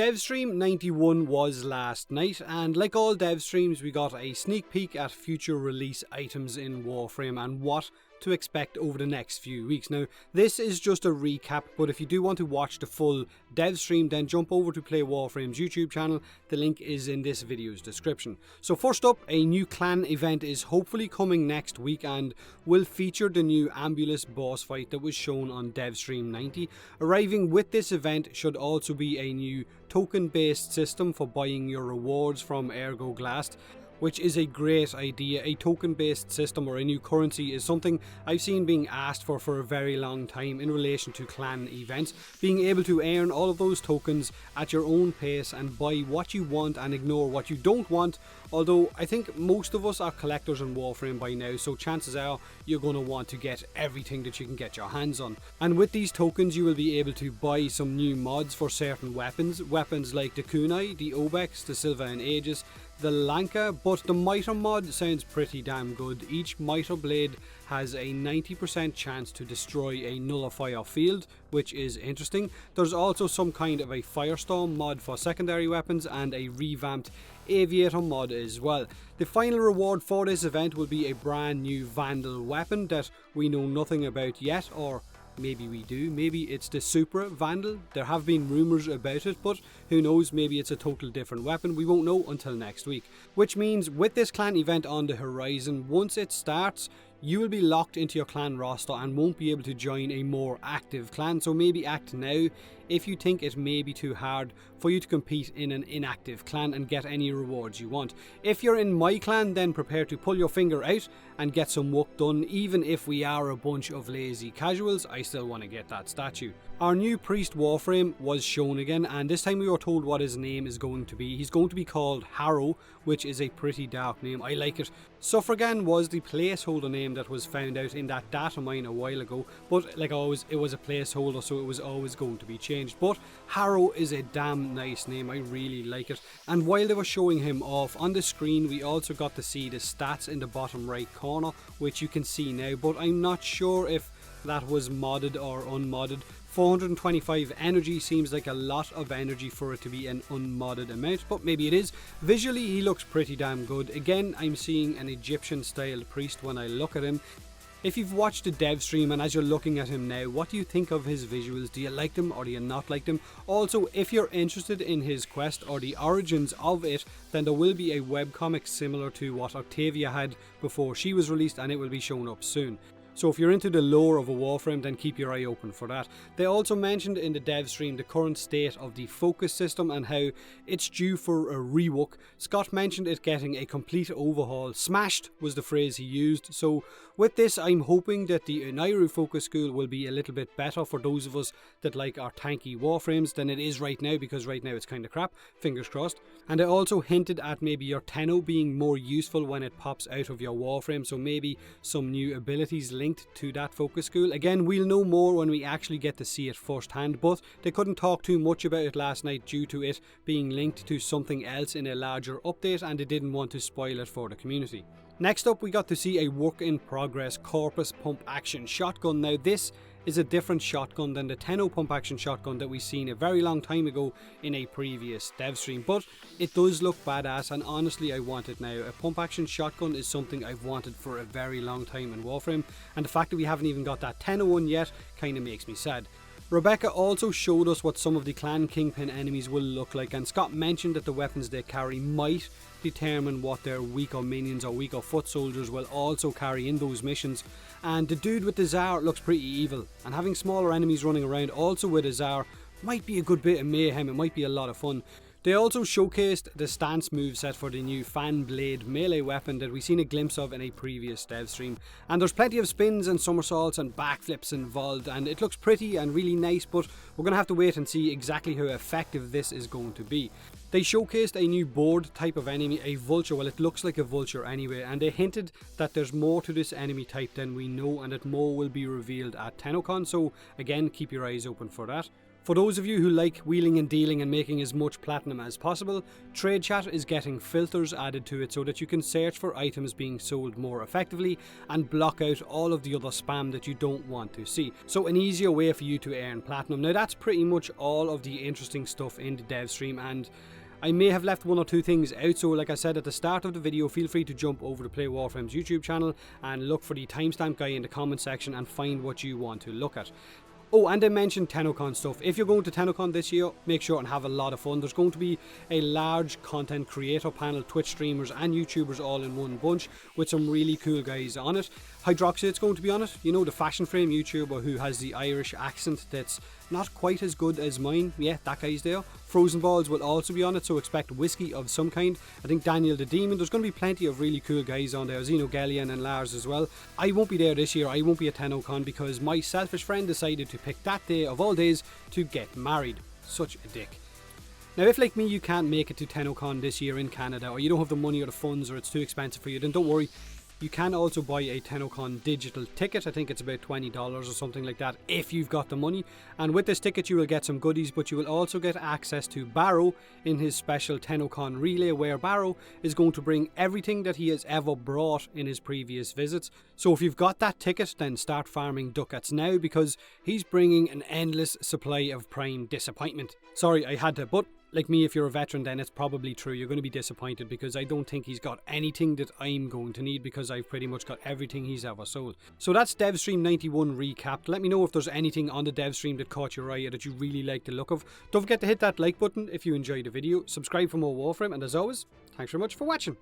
Devstream 91 was last night, and like all dev streams, we got a sneak peek at future release items in Warframe and what to expect over the next few weeks. Now, this is just a recap, but if you do want to watch the full dev stream, then jump over to Play Warframe's YouTube channel. The link is in this video's description. So first up, a new clan event is hopefully coming next week and will feature the new Ambulus boss fight that was shown on Devstream 90. Arriving with this event should also be a new token-based system for buying your rewards from Ergo Glast, which is a great idea. A token-based system or a new currency is something I've seen being asked for a very long time in relation to clan events. Being able to earn all of those tokens at your own pace and buy what you want and ignore what you don't want. Although I think most of us are collectors in Warframe by now, so chances are you're going to want to get everything that you can get your hands on. And with these tokens you will be able to buy some new mods for certain weapons. Weapons like the Kunai, the Obex, the Silva and Aegis, the Lanka, but the Mitre mod sounds pretty damn good. Each Mitre blade has a 90% chance to destroy a nullifier field, which is interesting. There's also some kind of a Firestorm mod for secondary weapons and a revamped Aviator mod as well. The final reward for this event will be a brand new Vandal weapon that we know nothing about yet, or maybe we do. Maybe it's the Supra Vandal. There have been rumours about it, but who knows, maybe it's a total different weapon. We won't know until next week. Which means with this clan event on the horizon, once it starts, you will be locked into your clan roster and won't be able to join a more active clan. So maybe act now if you think it may be too hard for you to compete in an inactive clan and get any rewards you want. If you're in my clan, then prepare to pull your finger out and get some work done. Even if we are a bunch of lazy casuals, I still want to get that statue. Our new priest Warframe was shown again, and this time we were told what his name is going to be. He's going to be called Harrow, which is a pretty dark name. I like it. Suffragan was the placeholder name that was found out in that data mine a while ago, but like always, it was a placeholder, so it was always going to be changed. But Harrow is a damn nice name. I really like it. And while they were showing him off on the screen, we also got to see the stats in the bottom right corner, which you can see now, but I'm not sure if that was modded or unmodded. 425 energy seems like a lot of energy for it to be an unmodded amount, but maybe it is. Visually he looks pretty damn good. Again, I'm seeing an Egyptian style priest when I look at him. If you've watched the dev stream and as you're looking at him now, what do you think of his visuals? Do you like them or do you not like them? Also, if you're interested in his quest or the origins of it, then there will be a webcomic similar to what Octavia had before she was released, and it will be shown up soon. So if you're into the lore of a Warframe, then keep your eye open for that. They also mentioned in the dev stream the current state of the focus system and how it's due for a rework. Scott mentioned it getting a complete overhaul. Smashed was the phrase he used. So with this, I'm hoping that the Unairu focus school will be a little bit better for those of us that like our tanky Warframes than it is right now, because right now it's kind of crap. Fingers crossed. And I also hinted at maybe your Tenno being more useful when it pops out of your Warframe, so maybe some new abilities linked to that focus school. Again, we'll know more when we actually get to see it firsthand, but they couldn't talk too much about it last night due to it being linked to something else in a larger update, and they didn't want to spoil it for the community. Next up, we got to see a work in progress Corpus pump action shotgun. Now this is a different shotgun than the Tenno pump action shotgun that we've seen a very long time ago in a previous dev stream, but it does look badass and honestly I want it now. A pump action shotgun is something I've wanted for a very long time in Warframe, and the fact that we haven't even got that Tenno one yet kind of makes me sad. Rebecca also showed us what some of the clan kingpin enemies will look like, and Scott mentioned that the weapons they carry might determine what their weaker minions or weaker foot soldiers will also carry in those missions. And the dude with the Tsar looks pretty evil, and having smaller enemies running around also with a Tsar might be a good bit of mayhem. It might be a lot of fun. They also showcased the stance moveset for the new Fan Blade melee weapon that we've seen a glimpse of in a previous dev stream. And there's plenty of spins and somersaults and backflips involved, and it looks pretty and really nice, but we're going to have to wait and see exactly how effective this is going to be. They showcased a new board type of enemy, a vulture. Well, it looks like a vulture anyway, and they hinted that there's more to this enemy type than we know and that more will be revealed at TennoCon, so again, keep your eyes open for that. For those of you who like wheeling and dealing and making as much platinum as possible, Trade Chat is getting filters added to it so that you can search for items being sold more effectively and block out all of the other spam that you don't want to see. So an easier way for you to earn platinum. Now that's pretty much all of the interesting stuff in the dev stream, and I may have left one or two things out, so like I said at the start of the video, feel free to jump over to Play Warframe's YouTube channel and look for the timestamp guy in the comment section and find what you want to look at. Oh, and I mentioned TennoCon stuff. If you're going to TennoCon this year, make sure and have a lot of fun. There's going to be a large content creator panel, Twitch streamers and YouTubers all in one bunch with some really cool guys on it. Hydroxid's going to be on it, you know, the fashion frame YouTuber who has the Irish accent that's not quite as good as mine. Yeah, that guy's there. Frozen Balls will also be on it, so expect whiskey of some kind. I think Daniel the Demon. There's going to be plenty of really cool guys on there. Xenogellion and Lars as well. I won't be there this year. I won't be at TennoCon because my selfish friend decided to pick that day of all days to get married. Such a dick. Now, if like me you can't make it to TennoCon this year in Canada, or you don't have the money or the funds, or it's too expensive for you, then don't worry. You can also buy a TennoCon digital ticket. I think it's about $20 or something like that if you've got the money. And with this ticket you will get some goodies, but you will also get access to Barrow in his special TennoCon relay, where Barrow is going to bring everything that he has ever brought in his previous visits. So if you've got that ticket, then start farming ducats now, because he's bringing an endless supply of prime disappointment. Sorry, I had to, but like me, if you're a veteran, then it's probably true. You're going to be disappointed because I don't think he's got anything that I'm going to need, because I've pretty much got everything he's ever sold. So that's Devstream 91 recapped. Let me know if there's anything on the Devstream that caught your eye or that you really like the look of. Don't forget to hit that like button if you enjoyed the video. Subscribe for more Warframe, and as always, thanks very much for watching.